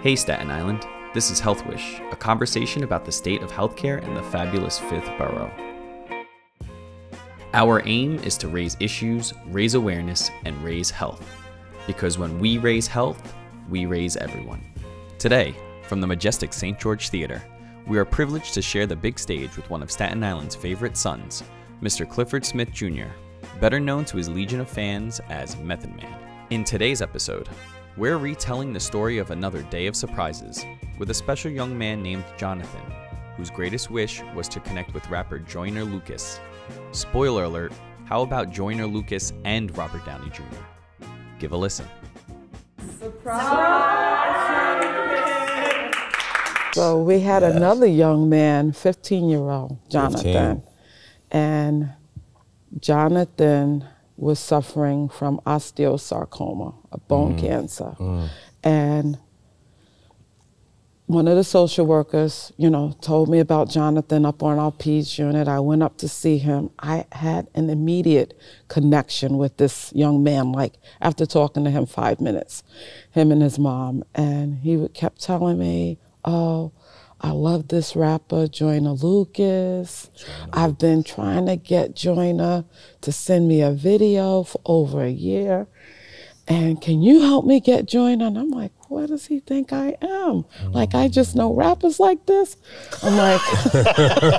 Hey Staten Island, this is HealthWish, a conversation about the state of healthcare in the fabulous 5th borough. Our aim is to raise issues, raise awareness, and raise health. Because when we raise health, we raise everyone. Today, from the majestic St. George Theater, we are privileged to share the big stage with one of Staten Island's favorite sons, Mr. Clifford Smith Jr., better known to his legion of fans as Method Man. In today's episode, we're retelling the story of another day of surprises with a special young man named Jonathan, whose greatest wish was to connect with rapper Joyner Lucas. Spoiler alert, how about Joyner Lucas and Robert Downey Jr.? Give a listen. Surprise! So we had another young man, 15-year-old Jonathan. And Jonathan was suffering from osteosarcoma, a bone cancer. And one of the social workers, told me about Jonathan up on our peds unit. I went up to see him. I had an immediate connection with this young man, like after talking to him 5 minutes, him and his mom. And he kept telling me, oh, I love this rapper, Joyner Lucas. I've been trying to get Joyner to send me a video for over a year. And can you help me get Joyner? And I'm like, what does he think I am? Like, I just know rappers like this? I'm like...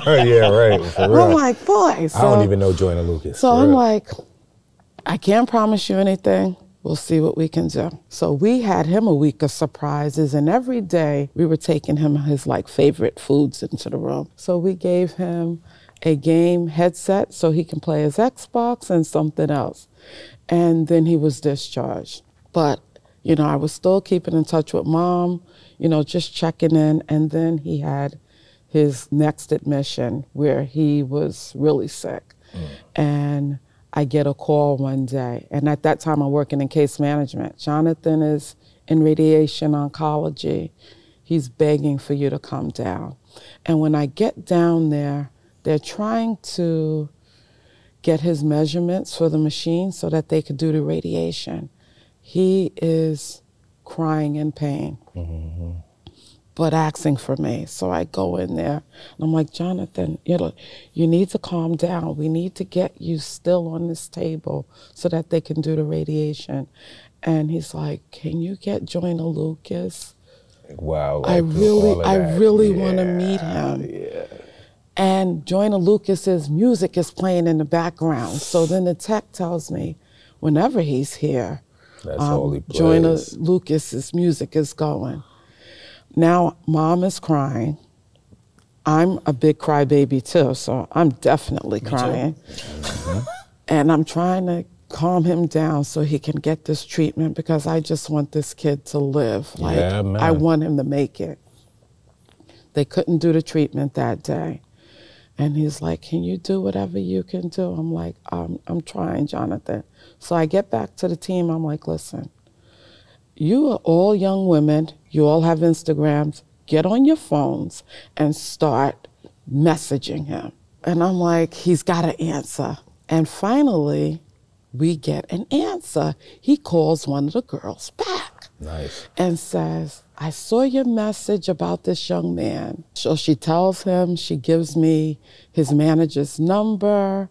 Yeah, right, for real. I'm like, boy. So, I don't even know Joyner Lucas. So I'm like, I can't promise you anything. We'll see what we can do. So we had him a week of surprises, and every day we were taking him his favorite foods into the room. So we gave him a game headset so he can play his Xbox and something else. And then he was discharged. But, I was still keeping in touch with mom, just checking in. And then he had his next admission where he was really sick. And I get a call one day, and at that time I'm working in case management. Jonathan is in radiation oncology. He's begging for you to come down. And when I get down there, they're trying to get his measurements for the machine so that they could do the radiation. He is crying in pain, but asking for me. So I go in there, and I'm like, Jonathan, you need to calm down. We need to get you still on this table so that they can do the radiation. And he's like, can you get Joyner Lucas? Wow. I really want to meet him. Yeah. And Joyner Lucas's music is playing in the background. So then the tech tells me, whenever he's here, Joyner Lucas's music is going. Now, mom is crying. I'm a big crybaby too, so I'm definitely crying. And I'm trying to calm him down so he can get this treatment because I just want this kid to live. I want him to make it. They couldn't do the treatment that day. And he's like, can you do whatever you can do? I'm like, I'm trying, Jonathan. So I get back to the team. I'm like, listen, you are all young women. You all have Instagrams. Get on your phones and start messaging him. And I'm like, he's got to answer. And finally, we get an answer. He calls one of the girls back. Nice. And says, I saw your message about this young man. So she tells him, she gives me his manager's number,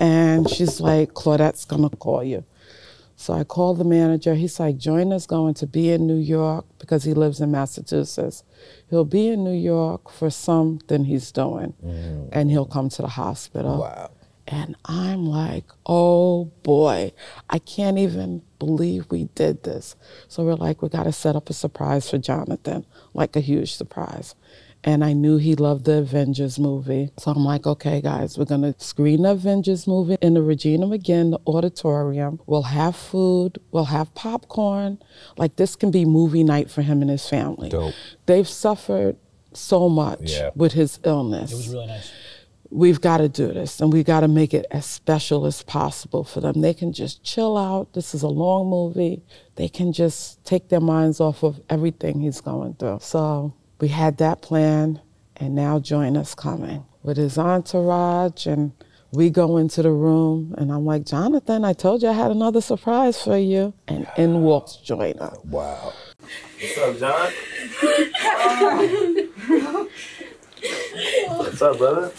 and she's like, Claudette's gonna call you. So I call the manager. He's like, Joyner's going to be in New York because he lives in Massachusetts. He'll be in New York for something he's doing, and he'll come to the hospital. Wow. And I'm like, oh boy, I can't even believe we did this. So we're like, we gotta set up a surprise for Jonathan, like a huge surprise. And I knew he loved the Avengers movie. So I'm like, okay guys, we're gonna screen the Avengers movie in the Regina McGinn auditorium. We'll have food, we'll have popcorn. Like this can be movie night for him and his family. Dope. They've suffered so much with his illness. It was really nice. We've got to do this, and we got to make it as special as possible for them. They can just chill out. This is a long movie. They can just take their minds off of everything he's going through. So we had that plan, and now Joyner's coming with his entourage, and we go into the room, and I'm like, Jonathan, I told you I had another surprise for you. And in walks Joyner. Wow. What's up, John? What's up, brother?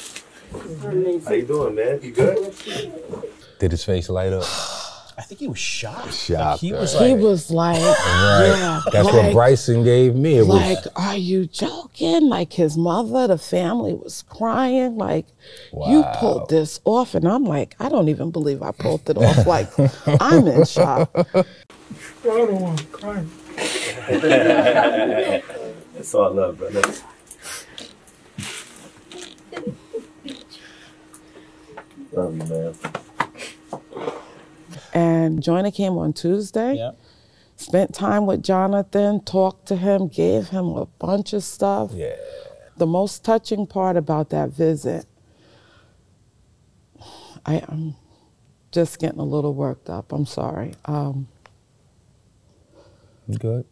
How you doing, man? You good? Did his face light up? I think he was shocked. Shocked. He was He like, was like, Right. yeah. That's like, what Bryson gave me. It like, was are you joking? Like his mother, the family was crying. Like, you pulled this off. And I'm like, I don't even believe I pulled it off. Like, I'm in shock. I don't want to cry. That's all love, brother. Love you, man. And Joyner came on Tuesday. yeah. Spent time with Jonathan, talked to him, gave him a bunch of stuff. yeah. The most touching part about that visit, I'm just getting a little worked up. I'm sorry. You good?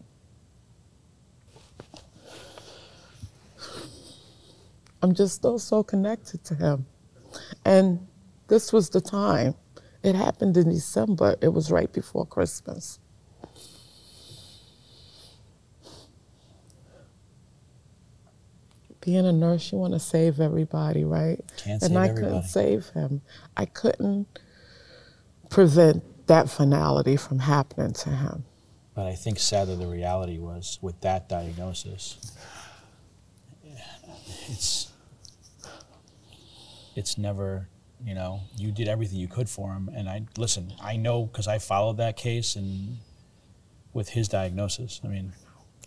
I'm just still so connected to him. And this was the time. It happened in December. It was right before Christmas. Being a nurse, you want to save everybody, right? Can't and save I everybody. couldn't save him. I couldn't prevent that finality from happening to him. But I think sadly the reality was with that diagnosis, it's never, you know, you did everything you could for him. And I know because I followed that case and with his diagnosis, I mean.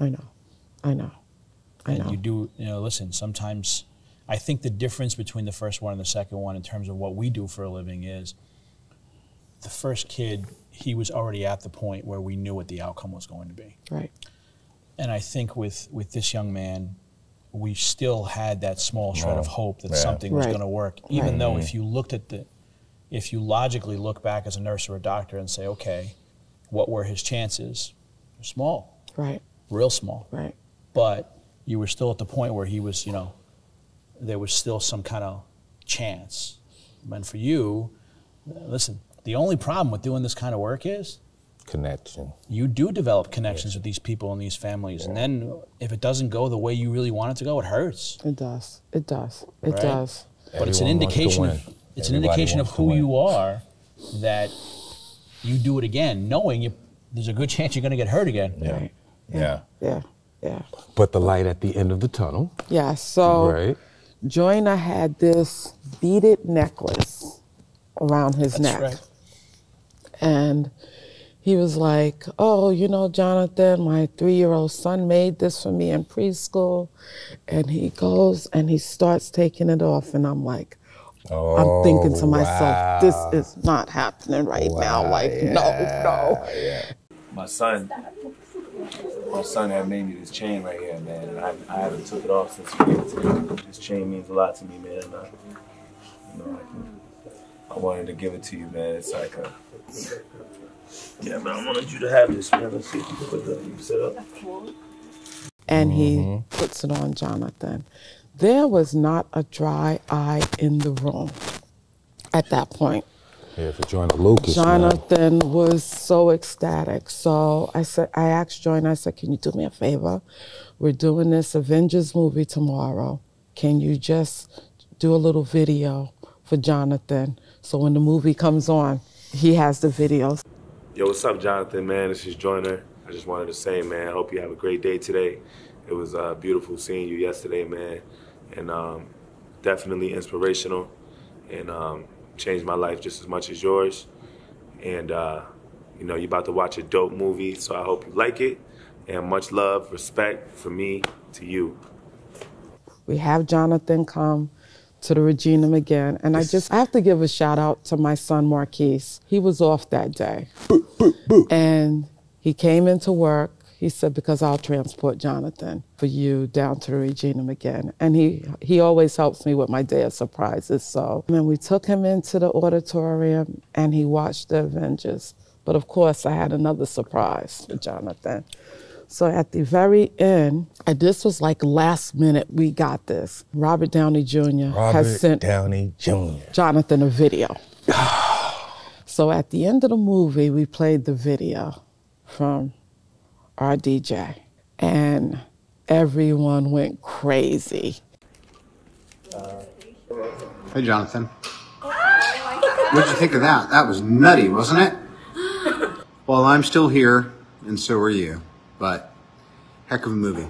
I know. And you do, you know, listen, sometimes I think the difference between the first one and the second one in terms of what we do for a living is the first kid, he was already at the point where we knew what the outcome was going to be. Right. And I think with this young man, we still had that small shred of hope that something was going to work, even though if you logically look back as a nurse or a doctor and say, okay, what were his chances? They're small. Right. Real small. Right. But you were still at the point where he was, you know, there was still some kind of chance. And for you, listen, the only problem with doing this kind of work is Connection. you do develop connections with these people and these families. And then if it doesn't go the way you really want it to go, it hurts. It does. It does. It Right? does. But it's an Everyone wants to indication win. of, it's an Everybody indication of wants to who win. you are that you do it again, knowing there's a good chance you're going to get hurt again. Right. Yeah. Yeah. Yeah. But the light at the end of the tunnel. Yeah. So Right. Joyner had this beaded necklace around his neck. Right. And he was like, oh, you know, Jonathan, my 3-year-old son made this for me in preschool. And he goes and he starts taking it off. And I'm like, I'm thinking to myself, this is not happening right now. Like, no. My son had made me this chain right here, man. And I haven't took it off since he gave it to me. This chain means a lot to me, man. I wanted to give it to you, man. It's like a... Yeah, man, I wanted you to have this, man. Let's see if you can put that, you can set up. And he puts it on Jonathan. There was not a dry eye in the room at that point. Yeah, for Joyner Lucas. Jonathan was so ecstatic. So I asked Joyner, I said, can you do me a favor? We're doing this Avengers movie tomorrow. Can you just do a little video for Jonathan so when the movie comes on, he has the videos. Yo, what's up, Jonathan, man? This is Joyner. I just wanted to say, man, I hope you have a great day today. It was beautiful seeing you yesterday, man, and definitely inspirational, and changed my life just as much as yours. And, you know, you're about to watch a dope movie, so I hope you like it. And much love, respect from me to you. We have Jonathan come to the Regina again. And I have to give a shout out to my son, Marquise. He was off that day. And he came into work. He said, because I'll transport Jonathan for you down to the Regina again. And he always helps me with my day of surprises. So, and we took him into the auditorium and he watched the Avengers. But of course, I had another surprise for Jonathan. So at the very end, and this was like last minute, we got this. Robert Downey Jr. has sent Downey Jr. Jonathan a video. So at the end of the movie, we played the video from our DJ. and everyone went crazy. Hey, Jonathan. What'd you think of that? That was nutty, wasn't it? Well, I'm still here, and so are you. But heck of a movie.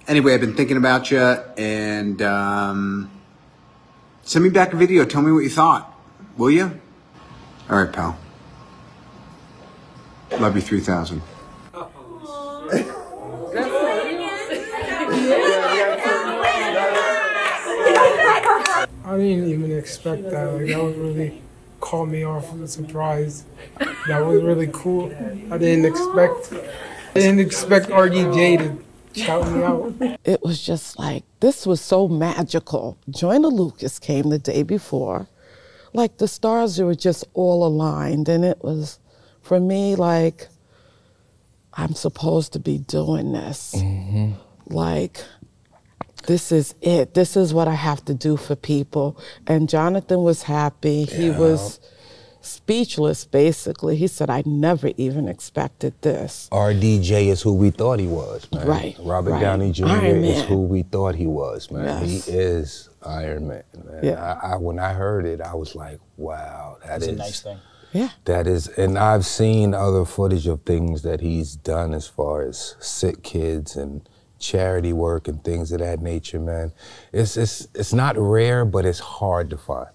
Anyway, I've been thinking about you, and send me back a video. Tell me what you thought. Will you? All right, pal. Love you 3000. I didn't even expect that. Like, that was really caught me off of a surprise. That was really cool. I didn't expect RDJ to shout me out. It was just like, this was so magical. Joyner Lucas came the day before. Like, the stars were just all aligned, and it was, for me, like, I'm supposed to be doing this. Mm-hmm. Like, this is it. This is what I have to do for people. And Jonathan was happy. Yeah. He was speechless, basically. He said, I never even expected this. RDJ is who we thought he was, man. Right. Robert Downey Jr. is who we thought he was, man. Yes. He is Iron Man, man. Yeah. When I heard it, I was like, wow, that's a nice thing. Yeah. That is, and I've seen other footage of things that he's done as far as sick kids and charity work and things of that nature, man. It's not rare, but it's hard to find.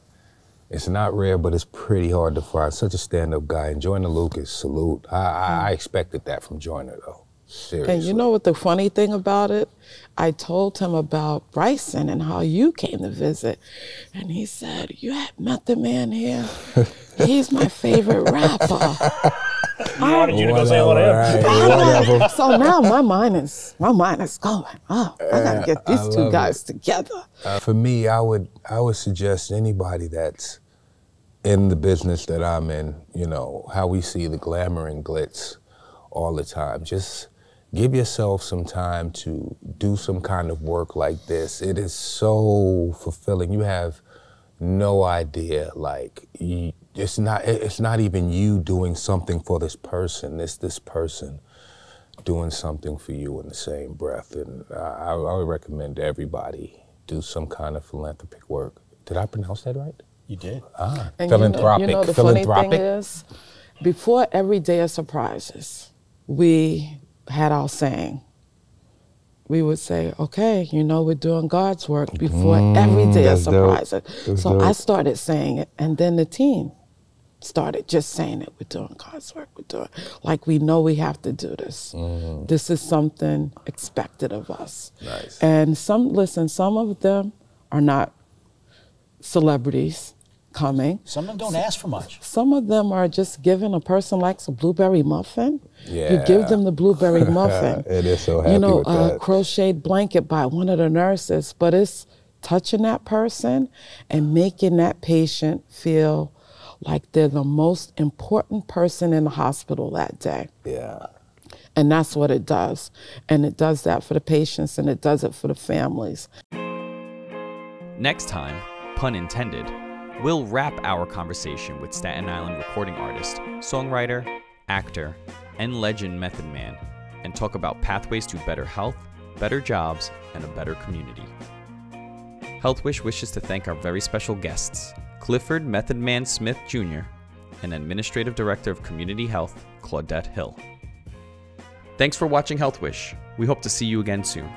It's not rare, but it's pretty hard to find. Such a stand-up guy. And Joyner Lucas, salute. I expected that from Joyner, though. Seriously. And you know what the funny thing about it? I told him about Bryson and how you came to visit. And he said, you had Method Man here? He's my favorite rapper. I wanted you to go say hello to him. So now my mind is going, oh, I gotta get these two guys together. For me, I would suggest anybody that's in the business that I'm in, you know, how we see the glamour and glitz all the time. Just give yourself some time to do some kind of work like this. It is so fulfilling. You have no idea, like, it's not even you doing something for this person. It's this person doing something for you in the same breath. And I would recommend everybody do some kind of philanthropic work. Did I pronounce that right? You did. And philanthropic. You know the funny thing is, before every day of surprises, we had our saying. We would say, okay, you know, we're doing God's work before every day of surprises. So I started saying it, and then the team started just saying it. We're doing God's work. We're doing, like, we know we have to do this. This is something expected of us. Nice. And some of them are not celebrities coming. Some of them don't ask for much. Some of them are just giving. A person likes a blueberry muffin. Yeah. You give them the blueberry muffin. It is so happy with that. A crocheted blanket by one of the nurses, but it's touching that person and making that patient feel like they're the most important person in the hospital that day. Yeah. And that's what it does. And it does that for the patients, and it does it for the families. Next time, pun intended, we'll wrap our conversation with Staten Island recording artist, songwriter, actor, and legend Method Man, and talk about pathways to better health, better jobs, and a better community. HealthWish wishes to thank our very special guests, Clifford Method Man Smith Jr. and Administrative Director of Community Health, Claudette Hill. Thanks for watching HealthWish. We hope to see you again soon.